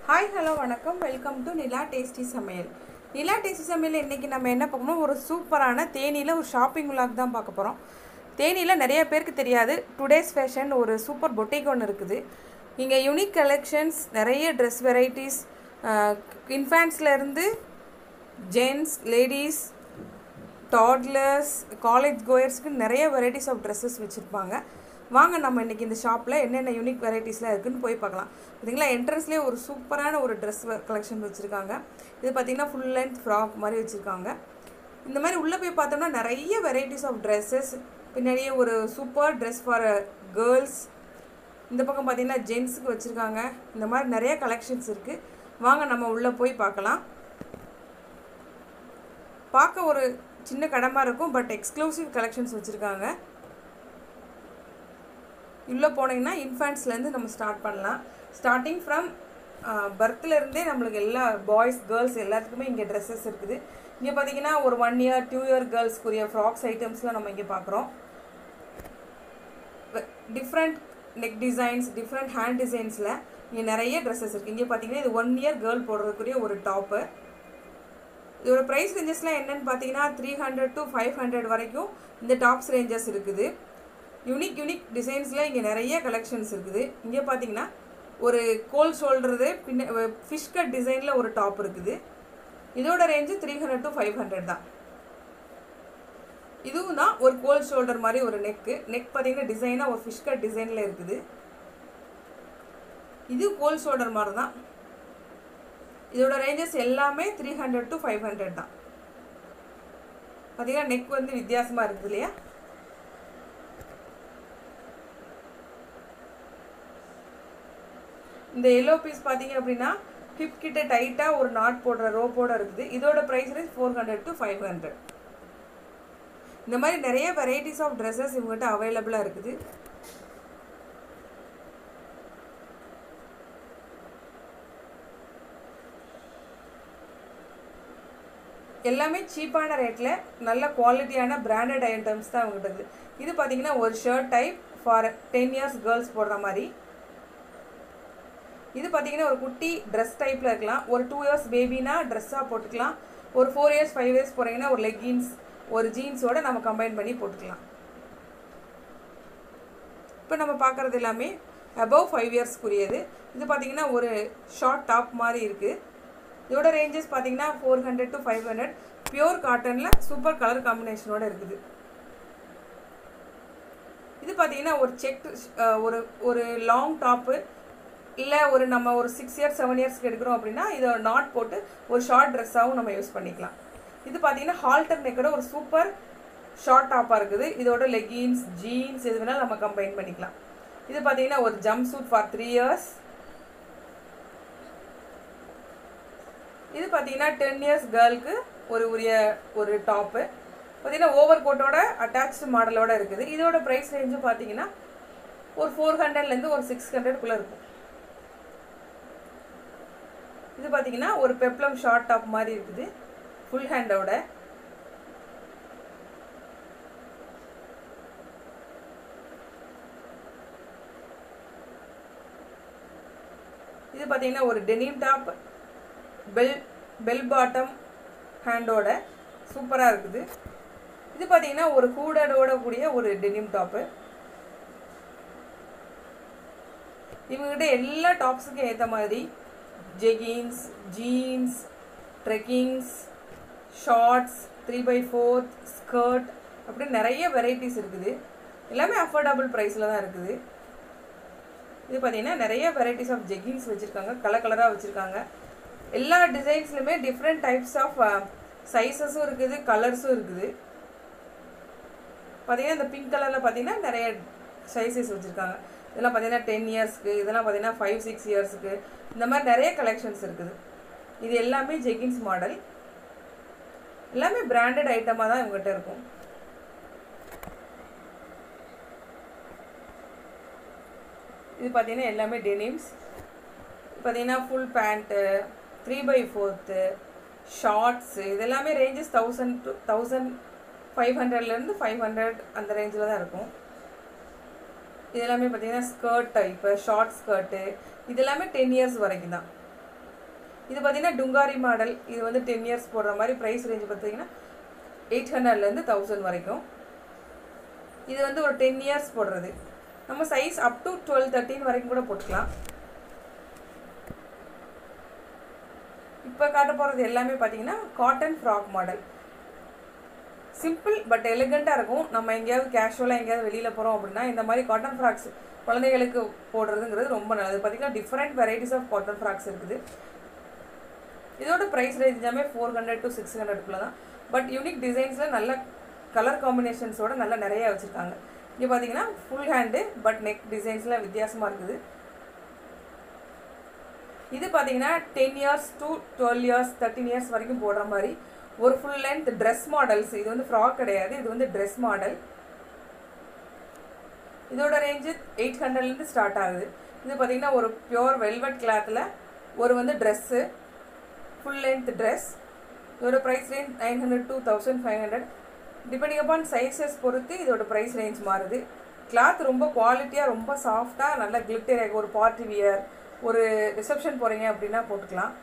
Hi hello வணக்கம், welcome to Nila tasty சமையல். நிலா tasty சமையல் இன்றைக்கி நம்ம என்ன பார்க்கணும், ஒரு சூப்பரான தேனியில் ஒரு ஷாப்பிங் விலாக் தான் பார்க்க போகிறோம். தேனியில் நிறைய பேருக்கு தெரியாது, டுடேஸ் ஃபேஷன் ஒரு சூப்பர் பொட்டிக் ஒன்று இருக்குது. இங்கே யூனிக் கலெக்ஷன்ஸ், நிறைய ட்ரெஸ் வெரைட்டிஸ், இன்ஃபேண்ட்ஸ்லேருந்து ஜென்ஸ், லேடிஸ், டாட்லர்ஸ், காலேஜ் கோயர்ஸ்க்கு நிறைய வெரைட்டிஸ் ஆஃப் ட்ரெஸ்ஸஸ் வச்சுருப்பாங்க. வாங்க நம்ம இன்றைக்கி இந்த ஷாப்பில் என்னென்ன யூனிக் வெரைட்டிஸ்லாம் இருக்குதுன்னு போய் பார்க்கலாம். பார்த்திங்களா, என்ட்ரன்ஸ்லேயே ஒரு சூப்பரான ஒரு ட்ரெஸ் கலெக்ஷன் வச்சுருக்காங்க. இது பார்த்திங்கன்னா ஃபுல் லென்த் ஃப்ராக் மாதிரி வச்சுருக்காங்க. இந்த மாதிரி உள்ளே போய் பார்த்தோம்னா நிறைய வெரைட்டிஸ் ஆஃப் ட்ரெஸ்ஸஸ், பின்னாடியே ஒரு சூப்பர் ட்ரெஸ் ஃபார் கேர்ள்ஸ், இந்த பக்கம் பார்த்திங்கன்னா ஜென்ஸுக்கு வச்சுருக்காங்க. இந்த மாதிரி நிறைய கலெக்ஷன்ஸ் இருக்குது. வாங்க நம்ம உள்ளே போய் பார்க்கலாம். பார்க்க ஒரு சின்ன கடமாக இருக்கும், பட் எக்ஸ்க்ளூசிவ் கலெக்ஷன்ஸ் வச்சுருக்காங்க. உள்ளே போனீங்கன்னா இன்ஃபேண்ட்ஸ்லேருந்து நம்ம ஸ்டார்ட் பண்ணலாம். ஸ்டார்டிங் ஃப்ரம் பர்த்லேருந்தே நம்மளுக்கு எல்லா பாய்ஸ் கேர்ள்ஸ் எல்லாத்துக்குமே இங்கே ட்ரெஸ்ஸஸ் இருக்குது. இங்கே பார்த்தீங்கன்னா ஒரு 1 year 2 year கேர்ள்ஸ்க்குரிய ஃப்ராக்ஸ் ஐட்டம்ஸ்லாம் நம்ம இங்கே பார்க்குறோம். Different neck designs, different hand டிசைன்ஸில் இங்கே நிறைய ட்ரெஸ்ஸஸ் இருக்குது. இங்கே பார்த்தீங்கன்னா இது 1 year கேர்ள் போடுறதுக்குரிய ஒரு டாப்பு. இதோட ப்ரைஸ் ரேஞ்சஸ்லாம் என்னென்னு பார்த்தீங்கன்னா 300 to 500 வரைக்கும் இந்த டாப்ஸ் ரேஞ்சஸ் இருக்குது. யூனிக் டிசைன்ஸில் இங்கே நிறைய கலெக்ஷன்ஸ் இருக்குது. இங்கே பார்த்தீங்கன்னா ஒரு கோல் ஷோல்டரு ஃபிஷ் கட் டிசைனில் ஒரு டாப் இருக்குது. இதோட ரேஞ்சு 300 to 500 தான். இதுவும் தான் ஒரு கோல் ஷோல்டர் மாதிரி ஒரு நெக் பார்த்தீங்கன்னா டிசைனாக ஒரு ஃபிஷ் கட் டிசைனில் இருக்குது. இது கோல் ஷோல்டர் மாதிரி தான். இதோட ரேஞ்சஸ் எல்லாமே 300 to 500 தான். பார்த்தீங்கன்னா நெக் வந்து வித்தியாசமாக இருக்குது இல்லையா. இந்த எல்லோ பீஸ் பார்த்தீங்க அப்படின்னா ஹிப் கிட்ட டைட்டாக ஒரு நாட் போடுற ரோப்போட இருக்குது. இதோட ப்ரைஸ் ரேஞ்ச் 400 to 500. இந்த மாதிரி நிறைய வெரைட்டிஸ் ஆஃப் ட்ரெஸ்ஸஸ் இவங்ககிட்ட அவைலபிளாக இருக்குது. எல்லாமே சீப்பான ரேட்டில் நல்ல குவாலிட்டியான பிராண்டட் ஐட்டம்ஸ் தான் இவங்ககிட்ட இருக்குது. இது பார்த்தீங்கன்னா ஒரு shirt type for 10 years girls போடுற மாதிரி. இது பார்த்தீங்கன்னா ஒரு குட்டி ட்ரெஸ் டைப்பில் இருக்கலாம். ஒரு 2 years பேபினா ட்ரெஸ்ஸாக போட்டுக்கலாம். ஒரு 4 years 5 years போகிறீங்கன்னா ஒரு லெக்கின்ஸ், ஒரு ஜீன்ஸோடு நம்ம கம்பைன் பண்ணி போட்டுக்கலாம். இப்போ நம்ம பார்க்குறது எல்லாமே அபவ் 5 yearsக்குரியது. இது பார்த்திங்கன்னா ஒரு ஷார்ட் டாப் மாதிரி இருக்குது. இதோட ரேஞ்சஸ் பார்த்திங்கன்னா 400 to 500. பியூர் காட்டனில் சூப்பர் கலர் காம்பினேஷனோடு இருக்குது. இது பார்த்திங்கன்னா ஒரு செக் ஒரு லாங் டாப்பு, இல்லை நம்ம ஒரு 6 years 7 yearsக்கு எடுக்கிறோம் அப்படின்னா இதை நாட் போட்டு ஒரு ஷார்ட் ட்ரெஸ்ஸாகவும் நம்ம யூஸ் பண்ணிக்கலாம். இது பார்த்தீங்கன்னா ஹால்டர் நெக்கோட ஒரு சூப்பர் ஷார்ட் டாப்பாக இருக்குது. இதோட லெகின்ஸ், ஜீன்ஸ் எது வேணாலும் நம்ம கம்பைன் பண்ணிக்கலாம். இது பார்த்தீங்கன்னா ஒரு ஜம்ப் சூட் ஃபார் 3 years. இது பார்த்தீங்கன்னா 10 years கேர்ளுக்கு ஒரு டாப்பு. பார்த்தீங்கன்னா ஓவர் கோட்டோட அட்டாச்சு மாடலோட இருக்குது. இதோட ப்ரைஸ் ரேஞ்சும் பார்த்தீங்கன்னா ஒரு 400லேருந்து ஒரு 600க்குள்ளே இருக்கும். இது பார்த்தீங்கன்னா ஒரு பெப்ளம் ஷார்ட் டாப் மாதிரி இருக்குது, ஃபுல் ஹேண்டோட. இது பார்த்தீங்கன்னா ஒரு டெனிம் டாப், பெல் பாட்டம் ஹேண்டோட சூப்பராக இருக்குது. இது பார்த்தீங்கன்னா ஒரு ஹூடோட கூடிய ஒரு டெனிம் டாப்பு. இவங்ககிட்ட எல்லா டாப்ஸுக்கும் ஏற்ற மாதிரி jeggings, jeans, treggings, shorts, 3x4 skirt, அப்படி நிறைய வெரைட்டிஸ் இருக்குது. எல்லாமே அஃபோர்டபுள் ப்ரைஸில் தான் இருக்குது. இது பார்த்திங்கன்னா நிறைய வெரைட்டிஸ் ஆஃப் ஜெகின்ஸ் வச்சுருக்காங்க, கலராக வச்சுருக்காங்க. எல்லா டிசைன்ஸ்லையுமே டிஃப்ரெண்ட் டைப்ஸ் ஆஃப் சைஸஸும் இருக்குது, கலர்ஸும் இருக்குது. பார்த்திங்கன்னா இந்த பிங்க் கலரில் பார்த்திங்கன்னா நிறைய சைஸஸ் வச்சுருக்காங்க. இதெல்லாம் பார்த்தீங்கன்னா 10 yearsக்கு, இதெல்லாம் பார்த்தீங்கன்னா 5-6 yearsக்கு, இந்த மாதிரி நிறைய கலெக்ஷன்ஸ் இருக்குது. இது எல்லாமே ஜெகின்ஸ் மாடல், எல்லாமே பிராண்டட் ஐட்டமாக தான் இவங்ககிட்ட இருக்கும். இது பார்த்தீங்கன்னா எல்லாமே டெனிம்ஸ். பார்த்தீங்கன்னா ஃபுல் பேண்ட்டு, 3x4 ஷார்ட்ஸு, இதெல்லாமே ரேஞ்சஸ் 1000 to 1500லேருந்து 500 அந்த ரேஞ்சில் தான் இருக்கும். இதெல்லாமே பார்த்தீங்கன்னா ஸ்கர்ட் டைப்பு, ஷார்ட் ஸ்கர்ட்டு, இதெல்லாமே 10 years வரைக்கும் தான். இது பார்த்தீங்கன்னா டுங்காரி மாடல். இது வந்து 10 இயர்ஸ் போடுற மாதிரி. ப்ரைஸ் ரேஞ்ச் பார்த்தீங்கன்னா 800லேருந்து 1000 வரைக்கும். இது வந்து ஒரு 10 இயர்ஸ் போடுறது. நம்ம சைஸ் அப் டு 12, 13 வரைக்கும் கூட போட்டுக்கலாம். இப்போ காட்ட போகிறது எல்லாமே பார்த்தீங்கன்னா cotton frock model. Simple but எலிகண்ட்டாக இருக்கும். நம்ம எங்கேயாவது கேஷுவலாக எங்கேயாவது வெளியில் போகிறோம் அப்படின்னா இந்த மாதிரி காட்டன் ஃப்ராக்ஸ் குழந்தைகளுக்கு போடுறதுங்கிறது ரொம்ப நல்லது. பார்த்திங்கன்னா different varieties of cotton frocks இருக்குது. இதோட ப்ரைஸ் ரேஞ்ச் எல்லாமே 400 to 600 தான். பட் யூனிக் டிசைன்ஸில் நல்ல கலர் காம்பினேஷன்ஸோட நல்லா நிறையா வச்சுருக்காங்க. இங்கே பார்த்தீங்கன்னா ஃபுல் ஹேண்டு பட் நெக் டிசைன்ஸில் வித்தியாசமாக இருக்குது. இது பார்த்தீங்கன்னா 10 இயர்ஸ் to 12 இயர்ஸ் 13 இயர்ஸ் வரைக்கும் போடுற மாதிரி ஒரு ஃபுல் லென்த் ட்ரெஸ் மாடல்ஸ். இது வந்து ஃப்ராக் கிடையாது, இது வந்து ட்ரெஸ் மாடல். இதோட ரேஞ்சு 800லேருந்து ஸ்டார்ட் ஆகுது. இது பார்த்தீங்கன்னா ஒரு பியோர் வெல்வெட் கிளாத்தில் ஒரு வந்து ட்ரெஸ்ஸு, ஃபுல் லென்த் ட்ரெஸ். இதோட price range 900 to 1500. Depending upon sizes பொறுத்து இதோட ப்ரைஸ் ரேஞ்ச் மாறுது. கிளாத் ரொம்ப குவாலிட்டியாக ரொம்ப சாஃப்டாக நல்லா கிளிட்டர். ஒரு பார்ட்டி வியர், ஒரு ரிசப்ஷன் போகிறீங்க அப்படின்னா போட்டுக்கலாம்.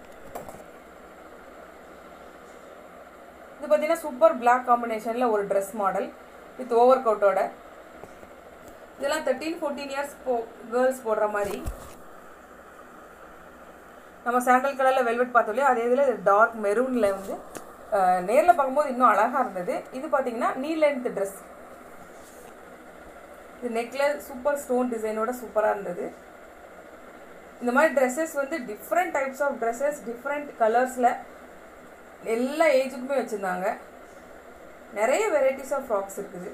இது பார்த்தீங்கன்னா சூப்பர் பிளாக் காம்பினேஷனில் ஒரு ட்ரெஸ் மாடல் வித் ஓவர் கோட்டோட. இதெல்லாம் 13, 14 இயர்ஸ் கேர்ள்ஸ் போடுற மாதிரி. நம்ம சாண்டல் கலரில் வெல்வெட் பார்த்தோம் இல்லையா, அதே இதில் டார்க் மெரூனில் வந்து நேரில் பார்க்கும்போது இன்னும் அழகாக இருந்தது. இது பார்த்தீங்கன்னா நீ லென்த் ட்ரெஸ். இது நெக்கில் சூப்பர் ஸ்டோன் டிசைனோட சூப்பராக இருந்தது. இந்த மாதிரி ட்ரெஸ்ஸஸ் வந்து different types of dresses different கலர்ஸில் எல்லா ஏஜுக்குமே வச்சுருந்தாங்க. நிறைய வெரைட்டிஸ் ஆஃப் ஃப்ராக்ஸ் இருக்குது.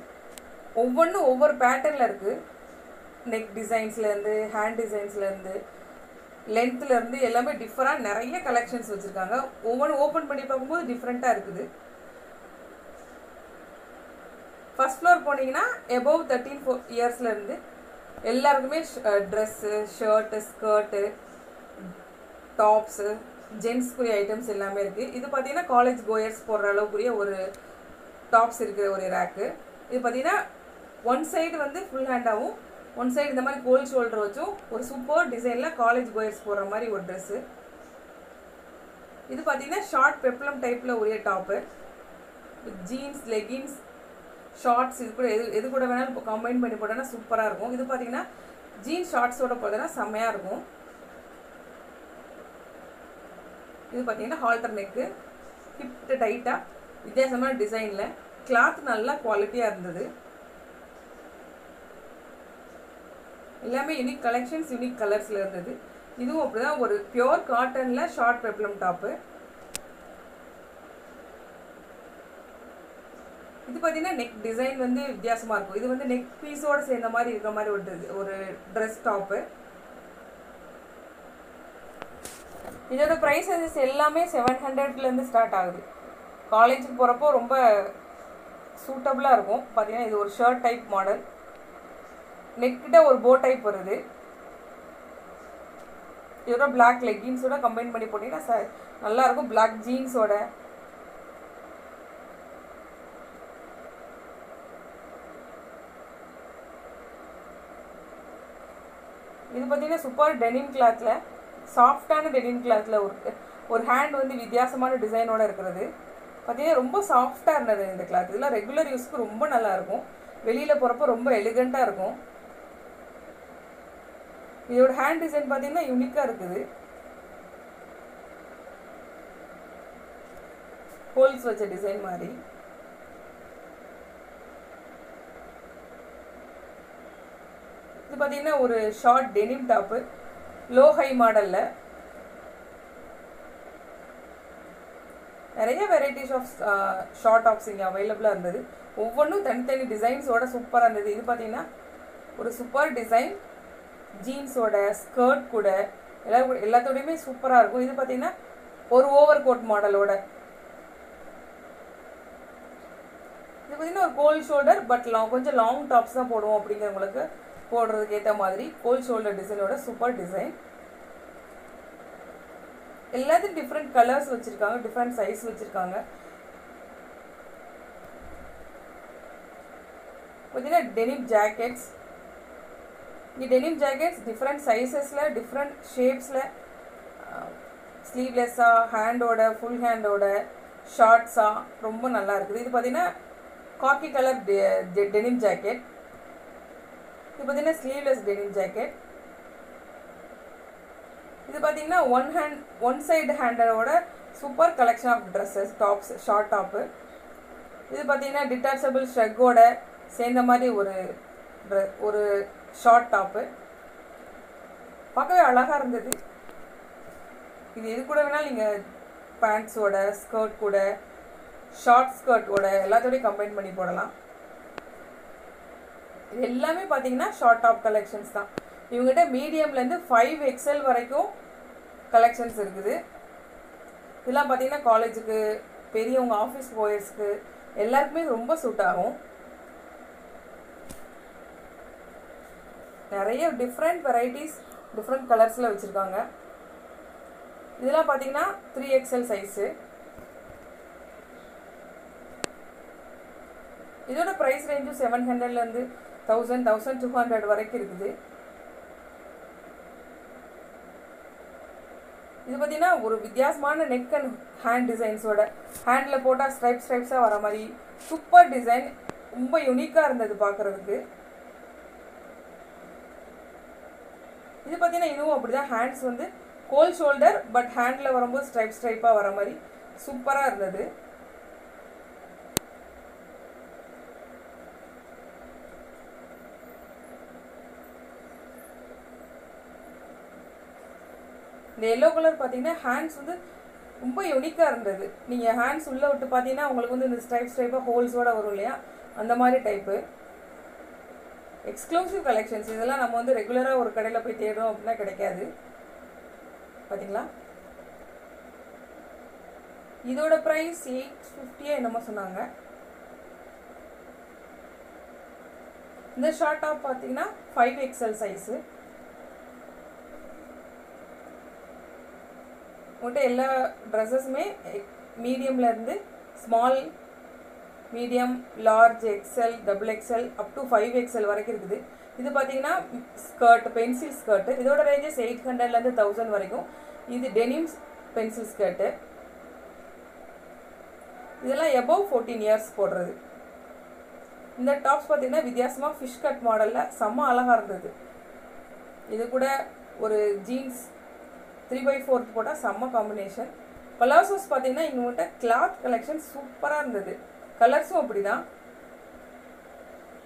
ஒவ்வொன்றும் ஒவ்வொரு பேட்டர்னில் இருக்குது. நெக் டிசைன்ஸ்லேருந்து, ஹேண்ட் டிசைன்ஸ்லேருந்து, லென்த்லேருந்து எல்லாமே டிஃப்ரெண்ட் நிறைய கலெக்ஷன்ஸ் வச்சுருக்காங்க. ஒவ்வொன்றும் ஓப்பன் பண்ணி பார்க்கும்போது டிஃப்ரெண்ட்டாக இருக்குது. ஃபஸ்ட் ஃப்ளோர் போனீங்கன்னா எபோவ் 13 இயர்ஸ்லேருந்து எல்லாருக்குமே ட்ரெஸ்ஸு, ஷர்ட்டு, ஸ்கர்ட்டு, டாப்ஸு, ஜென்ஸ்க்குரிய ஐட்டம்ஸ் எல்லாமே இருக்குது. இது பார்த்தீங்கன்னா காலேஜ் கோயர்ஸ் போடுற அளவுக்குரிய ஒரு டாப்ஸ் இருக்கிற ஒரு ரேக்கு. இது பார்த்தீங்கன்னா ஒன் சைடு வந்து ஃபுல் ஹேண்டாகவும் ஒன் சைடு இந்த மாதிரி கோல் ஷோல்டர் வச்சும் ஒரு சூப்பர் டிசைனில் காலேஜ் கோயர்ஸ் போடுற மாதிரி ஒரு ட்ரெஸ்ஸு. இது பார்த்தீங்கன்னா ஷார்ட் பெப்ளம் டைப்பில் உரிய டாப்பு. ஜீன்ஸ், லெகின்ஸ், ஷார்ட்ஸ் இது கூட எது கூட வேணாலும் கம்பைன் பண்ணி போட்டோன்னா சூப்பராக இருக்கும். இது பார்த்தீங்கன்னா ஜீன்ஸ் ஷார்ட்ஸோட போட்டோன்னா செம்மையாக இருக்கும். இது பார்த்தீங்கன்னா ஹால்டர் நெக்கு, ஹிப்ட்டு டைட்டாக வித்தியாசமான டிசைனில். கிளாத் நல்லா குவாலிட்டியாக இருந்தது. எல்லாமே யூனிக் கலெக்ஷன்ஸ், யூனிக் கலர்ஸில் இருந்தது. இதுவும் அப்படி தான் ஒரு பியோர் காட்டனில் ஷார்ட் பெப்ளம் டாப்பு. இது பார்த்தீங்கன்னா நெக் டிசைன் வந்து வித்தியாசமாக இருக்கும். இது வந்து நெக் பீஸோடு சேர்ந்த மாதிரி இருக்கிற மாதிரி ஒரு ட்ரெஸ் டாப்பு. இதோட ப்ரைஸஸ் எல்லாமே 700லேருந்து ஸ்டார்ட் ஆகுது. காலேஜுக்கு போகிறப்போ ரொம்ப சூட்டபுளாக இருக்கும். பார்த்தீங்கன்னா இது ஒரு ஷர்ட் டைப் மாடல். நெக்கிட்ட ஒரு போ டைப் வருது. இதோட பிளாக் லெகின்ஸோட கம்பைன் பண்ணி போட்டிங்கன்னா நல்லாயிருக்கும். பிளாக் ஜீன்ஸோட. இது பார்த்தீங்கன்னா சூப்பர் டெனிம் கிளாத்தில், சாஃப்டான டெனிம் கிளாத்தில் ஒரு ஹேண்ட் வந்து வித்தியாசமான டிசைனோடு இருக்கிறது. பார்த்தீங்கன்னா ரொம்ப சாஃப்டாக இருந்தது இந்த கிளாத். இதெல்லாம் ரெகுலர் யூஸ்க்கு ரொம்ப நல்லாயிருக்கும். வெளியில் போகிறப்போ ரொம்ப எலிகண்ட்டாக இருக்கும். இதோட ஹேண்ட் டிசைன் பார்த்தீங்கன்னா யூனிக்காக இருக்குது. ஹோல்ஸ் வச்ச டிசைன் மாதிரி. இது பார்த்தீங்கன்னா ஒரு short denim top, low high மாடலில். நிறைய வெரைட்டிஸ் ஆஃப் ஷார்ட் டாப்ஸ் இங்கே அவைலபிளாக இருந்தது. ஒவ்வொன்றும் தனித்தனி டிசைன்ஸோட சூப்பராக இருந்தது. இது பார்த்தீங்கன்னா ஒரு சூப்பர் டிசைன் ஜீன்ஸோட ஸ்கர்ட் கூட எல்லாத்தோடையுமே சூப்பராக இருக்கும். இது பார்த்தீங்கன்னா ஒரு ஓவர் கோட் மாடலோட. இது பார்த்தீங்கன்னா ஒரு கோல் ஷோல்டர் பட் கொஞ்சம் லாங் டாப்ஸ் தான் போடுவோம் அப்படிங்கிறவங்களுக்கு போடுறதுக்கு ஏற்ற மாதிரி கோல் ஷோல்டர் டிசைனோட சூப்பர் டிசைன். எல்லாத்தையும் டிஃப்ரெண்ட் கலர்ஸ் வச்சுருக்காங்க, டிஃப்ரெண்ட் சைஸ் வச்சுருக்காங்க. பார்த்தீங்கன்னா டெனிம் ஜாக்கெட்ஸ். இங்கே டெனிம் ஜாக்கெட்ஸ் டிஃப்ரெண்ட் சைஸஸில், டிஃப்ரெண்ட் ஷேப்ஸில் ஸ்லீவ்லெஸ்ஸாக ஹேண்டோட ஃபுல் ஹேண்டோட ஷார்ட்ஸாக ரொம்ப நல்லா இருக்குது. இது பார்த்தீங்கன்னா காக்கி கலர் டெனிம் ஜாக்கெட். இது பார்த்தீங்கன்னா ஸ்லீவ்லெஸ் டெனிம் ஜாக்கெட். இது பார்த்தீங்கன்னா ஒன் சைடு ஹேண்டரோட super collection of dresses, tops, short top. இது பார்த்தீங்கன்னா டிட்டாச்சபிள் ஷ்ரக்கோட சேர்ந்த மாதிரி ஒரு ஷார்ட் டாப்பு. பார்க்கவே அழகாக இருந்தது. இது எது கூட வேணாலும் நீங்கள் பேண்ட்ஸோட, ஸ்கர்ட் கூட, ஷார்ட் ஸ்கர்ட்டோட எல்லாத்தோடையும் கம்பைன் பண்ணி போடலாம். இது எல்லாமே பார்த்தீங்கன்னா ஷார்ட் டாப் கலெக்ஷன்ஸ் தான். இவங்ககிட்ட மீடியம்லேருந்து 5XL வரைக்கும் கலெக்ஷன்ஸ் இருக்குது. இதெல்லாம் பார்த்தீங்கன்னா காலேஜுக்கு, பெரியவங்க ஆஃபீஸ் போயர்ஸ்க்கு எல்லாருக்குமே ரொம்ப சூட் ஆகும். நிறைய டிஃப்ரெண்ட் வெரைட்டிஸ் டிஃப்ரெண்ட் கலர்ஸில் வச்சுருக்காங்க. இதெல்லாம் பார்த்தீங்கன்னா 3XL சைஸு. இதோட ப்ரைஸ் ரேஞ்சும் 700லேருந்து 1000, 1200 வரைக்கும் இருக்குது. இது பார்த்தீங்கன்னா ஒரு வித்தியாசமான நெக் அண்ட் ஹேண்ட் டிசைன்ஸோட, ஹேண்டில் போட்டால் ஸ்ட்ரைப்ஸாக வர மாதிரி சூப்பர் டிசைன், ரொம்ப யூனிக்காக இருந்தது பார்க்குறதுக்கு. இது பார்த்தீங்கன்னா இதுவும் அப்படி தான், ஹேண்ட்ஸ் வந்து கோல் ஷோல்டர், பட் ஹேண்டில் வரும்போது ஸ்ட்ரைப்பாக வர மாதிரி சூப்பராக இருந்தது. இந்த எல்லோ கலர் பார்த்தீங்கன்னா ஹேண்ட்ஸ் வந்து ரொம்ப யூனிக்காக இருந்தது. நீங்கள் ஹேண்ட்ஸ் உள்ளே விட்டு பார்த்தீங்கன்னா உங்களுக்கு வந்து இந்த ஸ்ட்ரைப்பாக ஹோல்ஸோடு வரும் இல்லையா, அந்த மாதிரி டைப்பு. எக்ஸ்க்ளூசிவ் கலெக்ஷன்ஸ் இதெல்லாம் நம்ம வந்து ரெகுலராக ஒரு கடையில் போய் தேடுறோம் அப்படின்னா கிடைக்காது. பார்த்தீங்களா, இதோட ப்ரைஸ் 850 என்னமோ சொன்னாங்க. இந்த ஷார்ட் டாப் பார்த்தீங்கன்னா 5XL சைஸு. உங்கள்கிட்ட எல்லா ட்ரெஸ்ஸஸுமே மீடியம்லேருந்து small, medium, large, XL, XXL up to 5XL வரைக்கும் இருக்குது. இது பார்த்தீங்கன்னா ஸ்கர்ட், பென்சில் ஸ்கர்ட்டு. இதோட ரேஞ்சஸ் 800லேருந்து 1000 வரைக்கும். இது டெனிம்ஸ் பென்சில் ஸ்கர்ட்டு. இதெல்லாம் எபவ் 14 இயர்ஸ் போடுறது. இந்த டாப்ஸ் பார்த்தீங்கன்னா வித்தியாசமாக ஃபிஷ் கட் மாடலில் செம்ம அழகாக இருந்தது. இது கூட ஒரு ஜீன்ஸ் 3/4 போட்டால் செம்ம காம்பினேஷன். பலாசோஸ் பார்த்தீங்கன்னா இவங்ககிட்ட கிளாத் கலெக்ஷன் சூப்பராக இருந்தது. கலர்ஸும் அப்படி தான்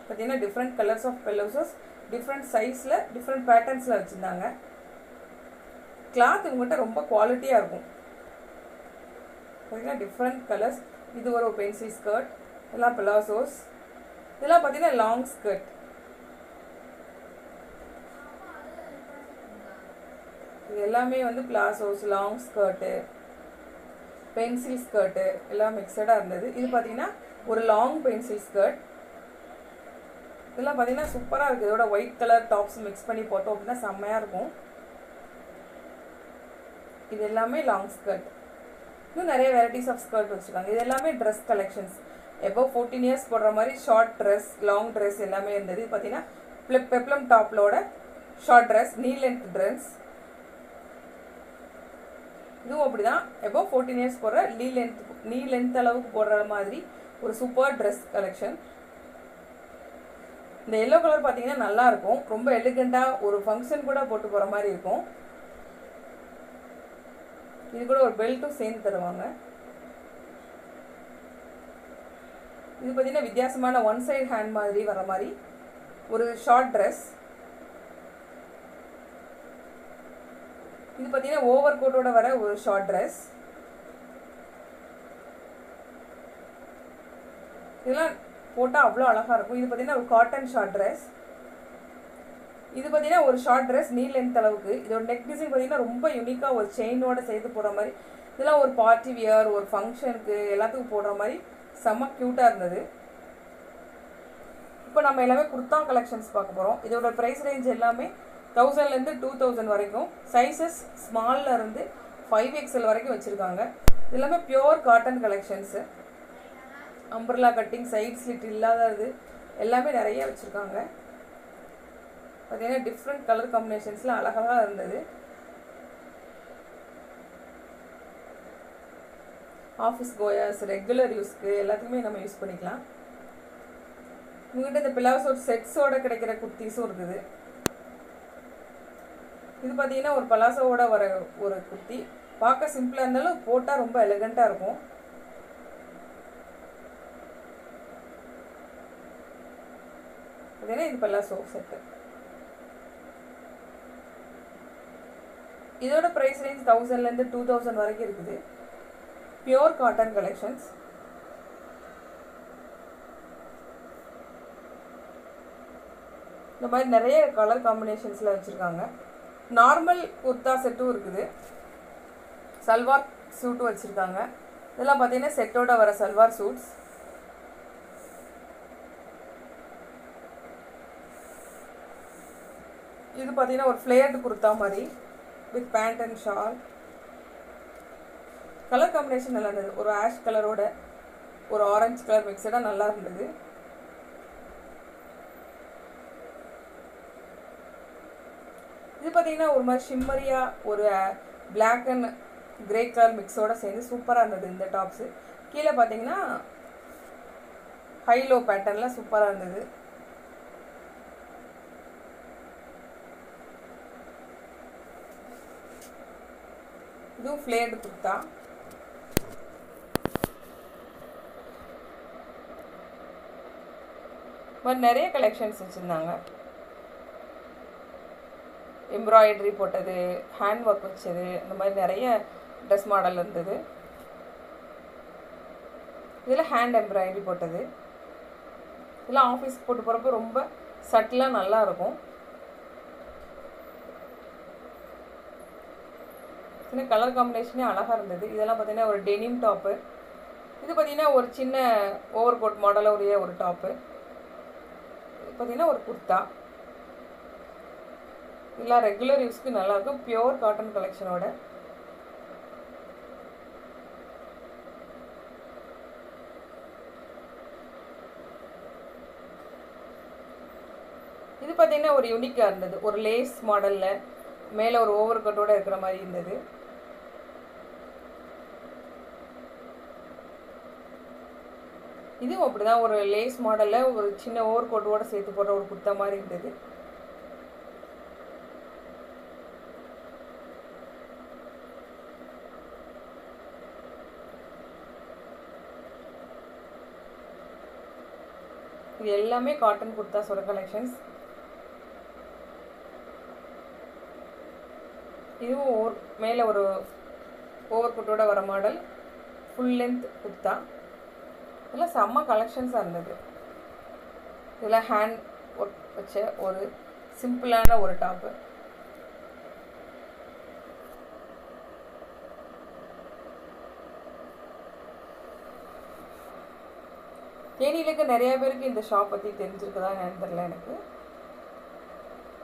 பார்த்தீங்கன்னா different colours of palazzos, different சைஸில், டிஃப்ரெண்ட் பேட்டர்ன்ஸில் வச்சுருந்தாங்க. கிளாத் இவங்ககிட்ட ரொம்ப குவாலிட்டியாக இருக்கும். பார்த்தீங்கன்னா டிஃப்ரெண்ட் கலர்ஸ். இது ஒரு பென்சில் ஸ்கர்ட், இதெல்லாம் பலாசோஸ். இதெல்லாம் பார்த்தீங்கன்னா லாங் ஸ்கர்ட். இது எல்லாமே வந்து palazzos, long skirt, pencil skirt எல்லாம் மிக்சடாக இருந்தது. இது பார்த்தீங்கன்னா ஒரு லாங் பென்சில் ஸ்கர்ட். இதெல்லாம் பார்த்தீங்கன்னா சூப்பராக இருக்குது. இதோட ஒயிட் கலர் டாப்ஸ் மிக்ஸ் பண்ணி போட்டோம் அப்படின்னா செம்மையாக இருக்கும். இது எல்லாமே லாங் ஸ்கர்ட். இன்னும் நிறைய வெரைட்டிஸ் ஆஃப் ஸ்கர்ட் வச்சுருக்காங்க. இது எல்லாமே ட்ரெஸ் கலெக்ஷன்ஸ். எப்போ 14 இயர்ஸ் போடுற மாதிரி ஷார்ட் ட்ரெஸ், லாங் ட்ரெஸ் எல்லாமே இருந்தது. இது பார்த்தீங்கன்னா பெப்ளம் டாப்லோட short dress, knee length dress. இதுவும் அப்படி தான், எப்போ 14 இயர்ஸ் போடுற நீ லென்த் அளவுக்கு போடுற மாதிரி ஒரு சூப்பர் ட்ரெஸ் கலெக்ஷன். இந்த எல்லோ கலர் பார்த்தீங்கன்னா நல்லாயிருக்கும், ரொம்ப எலிகண்ட்டாக ஒரு ஃபங்க்ஷன் கூட போட்டு போகிற மாதிரி இருக்கும். இது கூட ஒரு பெல்ட்டும் சேர்ந்து தருவாங்க. இது பார்த்தீங்கன்னா வித்தியாசமான ஒன் சைடு ஹேண்ட் மாதிரி வர மாதிரி ஒரு ஷார்ட் ட்ரெஸ். இது பார்த்தீங்கன்னா ஓவர் கோட்டோட வர ஒரு ஷார்ட் ட்ரெஸ். இதெல்லாம் போட்டால் அவ்வளோ அழகாக இருக்கும். இது பார்த்தீங்கன்னா ஒரு காட்டன் ஷார்ட் ட்ரெஸ். இது பார்த்தீங்கன்னா ஒரு ஷார்ட் ட்ரெஸ் நீ லென்த் அளவுக்கு. இதோட நெக் டிசைன் பார்த்தீங்கன்னா ரொம்ப யூனிக்காக ஒரு செயினோட சேர்த்து போடுற மாதிரி. இதெல்லாம் ஒரு பார்ட்டி வியர், ஒரு ஃபங்க்ஷனுக்கு எல்லாத்துக்கும் போடுற மாதிரி செம்ம க்யூட்டாக இருந்தது. இப்போ நம்ம எல்லாமே குர்தா கலெக்ஷன்ஸ் பார்க்க போகிறோம். இதோட ப்ரைஸ் ரேஞ்ச் எல்லாமே 1000லேருந்து 2000 வரைக்கும். சைஸஸ் ஸ்மாலில் இருந்து 5XL வரைக்கும் வச்சுருக்காங்க. இது எல்லாமே pure cotton collections. Umbrella cutting, side slit இல்லாதது எல்லாமே நிறைய வச்சுருக்காங்க. பார்த்தீங்கன்னா டிஃப்ரெண்ட் கலர் காம்பினேஷன்ஸில் அழகாக இருந்தது. ஆஃபீஸ் கோயர்ஸ், ரெகுலர் யூஸ்க்கு எல்லாத்துக்குமே நம்ம யூஸ் பண்ணிக்கலாம். உங்கள்கிட்ட இந்த பிலாசோ செட்ஸோட கிடைக்கிற குர்த்திஸும் இருக்குது. இது பார்த்தீங்கன்னா ஒரு பலாசோவோட வர ஒரு குர்த்தி. பார்க்க சிம்பிளாக இருந்தாலும் போட்டால் ரொம்ப எலிகண்ட்டாக இருக்கும். இது பலாசோ செட்டு. இதோட ப்ரைஸ் ரேஞ்ச் 1000லேருந்து 2000 வரைக்கும் இருக்குது. Pure cotton collections. இந்த மாதிரி நிறைய கலர் காம்பினேஷன்ஸில் வச்சுருக்காங்க. நார்மல் குர்தா செட்டும் இருக்குது. சல்வார் சூட்டும் வச்சுருக்காங்க. இதெல்லாம் பார்த்தீங்கன்னா செட்டோட வர சல்வார் சூட்ஸ். இது பார்த்தீங்கன்னா ஒரு ஃப்ளேயர்டு குர்தா மாதிரி with pant and shawl. Colour combination நல்லா இருந்தது. ஒரு ஆஷ் கலரோட ஒரு ஆரஞ்சு கலர் மிக்சடாக நல்லா இருந்தது. இது பார்த்தீங்கன்னா ஒரு மாதிரி ஷிம்மரியாக ஒரு பிளாக் அண்ட் கிரே கலர் மிக்ஸோட சேர்ந்து சூப்பராக இருந்தது இந்த டாப்ஸு. கீழே பார்த்தீங்கன்னா ஹைலோ பேட்டர்னில் சூப்பராக இருந்தது. இதுவும் ஃப்ளேர்டு குர்த்தா. மாதிரி நிறைய கலெக்ஷன்ஸ் வச்சுருந்தாங்க. எம்ப்ராய்டரி போட்டது, ஹேண்ட் ஒர்க் வச்சது, இந்த மாதிரி நிறைய ட்ரெஸ் மாடல் இருந்தது. இதில் ஹேண்ட் எம்ப்ராய்டரி போட்டது. இதெல்லாம் ஆஃபீஸ்க்கு போட்டு போகிறப்ப ரொம்ப சட்டிலாக நல்லாயிருக்கும். சின்ன கலர் காம்பினேஷனே அழகாக இருந்தது. இதெல்லாம் பார்த்தீங்கன்னா ஒரு டெனிம் டாப்பு. இது பார்த்தீங்கன்னா ஒரு சின்ன ஓவர் கோட் மாடலோடைய ஒரு டாப்பு. இது பார்த்தீங்கன்னா ஒரு குர்த்தா. இதெல்லாம் ரெகுலர் யூஸ்க்கு நல்லாயிருக்கும். பியோர் காட்டன் கலெக்ஷனோட. இது பார்த்தீங்கன்னா ஒரு யூனிக்காக இருந்தது. ஒரு லேஸ் மாடலில் மேலே ஒரு ஓவர் கோட்டோடு இருக்கிற மாதிரி இருந்தது. இதுவும் அப்படி தான் ஒரு லேஸ் மாடலில் ஒரு சின்ன ஓவர் கோட்டோடு சேர்த்து போடுற ஒரு குர்த்தா மாதிரி இருந்தது. இது எல்லாமே காட்டன் குர்தாஸோட கலெக்ஷன்ஸ். இதுவும் மேலே ஒரு ஓவர் கோட்டோட வர மாடல் ஃபுல் லென்த் குர்த்தா. இதெல்லாம் செம்ம கலெக்ஷன்ஸாக இருந்தது. இதில் ஹேண்ட் ஒர்க் வச்ச ஒரு சிம்பிளான ஒரு டாப்பு. தேனியிலுக்கு நிறைய பேருக்கு இந்த ஷாப் பற்றி தெரிஞ்சிருக்குதா என்னன்னு தெரியல எனக்கு.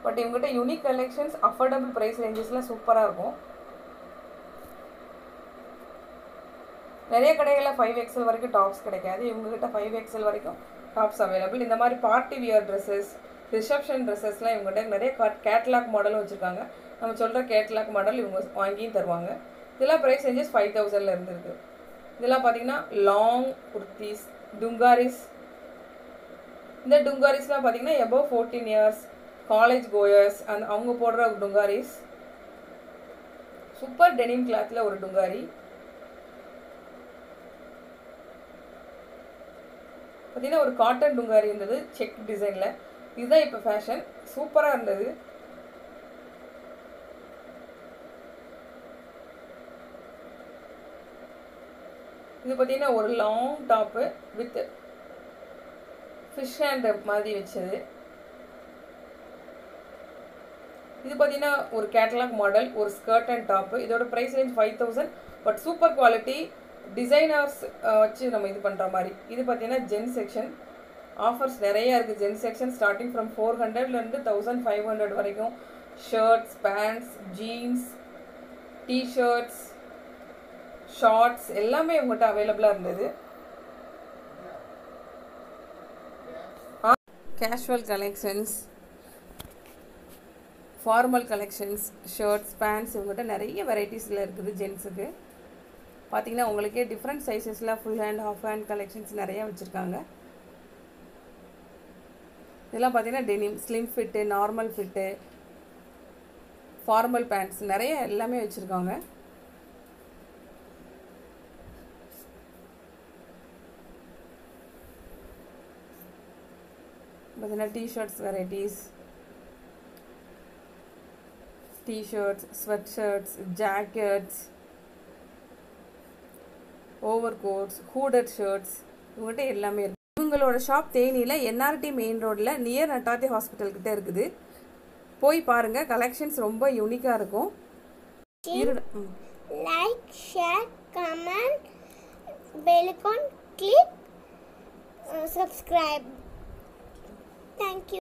பட் இவங்ககிட்ட யூனிக் கலெக்ஷன்ஸ், அஃபோர்டபுள் ப்ரைஸ் ரேஞ்சஸ்லாம் சூப்பராக இருக்கும். நிறைய கடைகளில் 5XL வரைக்கும் டாப்ஸ் கிடைக்காது. இவங்ககிட்ட 5XL வரைக்கும் டாப்ஸ் அவைலபிள். இந்த மாதிரி பார்ட்டி வியர் ட்ரெஸ்ஸஸ், ரிசப்ஷன் ட்ரெஸ்ஸஸ்லாம் இவங்ககிட்ட நிறைய கேட்லாக் மாடலும் வச்சுருக்காங்க. நம்ம சொல்கிற கேட்லாக் மாடல் இவங்க வாங்கியும் தருவாங்க. இதெல்லாம் ப்ரைஸ் ரேஞ்சஸ் 5000ல் இருந்துருக்கு. இதெல்லாம் பார்த்தீங்கன்னா லாங் குர்த்திஸ், டுங்காரிஸ். இந்த டுங்காரிஸ்லாம் பார்த்தீங்கன்னா எபோவ் 14 இயர்ஸ் காலேஜ் கோயர்ஸ் அவங்க போடுற டுங்காரிஸ். சூப்பர் டெனிம் கிளாத்தில் ஒரு டுங்காரி. பார்த்தீங்கன்னா ஒரு காட்டன் டுங்காரி இருந்தது செக் டிசைனில். இதுதான் இப்போ ஃபேஷன். சூப்பராக இருந்தது. இது பார்த்தீங்கன்னா ஒரு long top with fish hand மாதிரி வச்சது. இது பார்த்தீங்கன்னா ஒரு கேட்டலாக் மாடல், ஒரு ஸ்கர்ட் அண்ட் டாப்பு. இதோட price range 5000. But super quality designers வச்சு நம்ம இது பண்ணுற மாதிரி. இது பார்த்தீங்கன்னா ஜென் செக்ஷன். ஆஃபர்ஸ் நிறையா இருக்குது. ஜென் செக்ஷன் ஸ்டார்டிங் ஃப்ரம் 400லேருந்து 1500 வரைக்கும். Shirts, pants, jeans, T-shirts, shorts எல்லாமே உங்கள்கிட்ட அவைலபிளாக இருந்தது. Casual collections, formal collections, shirts, pants இவங்ககிட்ட நிறைய வெரைட்டிஸில் இருக்குது ஜென்ஸுக்கு. பார்த்தீங்கன்னா உங்களுக்கே டிஃப்ரெண்ட் சைஸஸில் full hand half hand collections நிறையா வச்சுருக்காங்க. இதெல்லாம் பார்த்தீங்கன்னா denim, slim fit, normal fit, formal pants நிறைய எல்லாமே வச்சுருக்காங்க. பார்த்தீங்கன்னா T-shirts varieties, T-shirts, sweatshirts, jackets, overcoats, hooded shirts இவங்ககிட்ட எல்லாமே இருக்குது. இவங்களோட ஷாப் தேனியில் என்ஆர்டி மெயின் ரோடில் நியர் நட்டாத்தி ஹாஸ்பிட்டல் கிட்டே இருக்குது. போய் பாருங்கள், கலெக்ஷன்ஸ் ரொம்ப யூனிக்காக இருக்கும். Like, share, comment, bell icon click, subscribe. Thank you.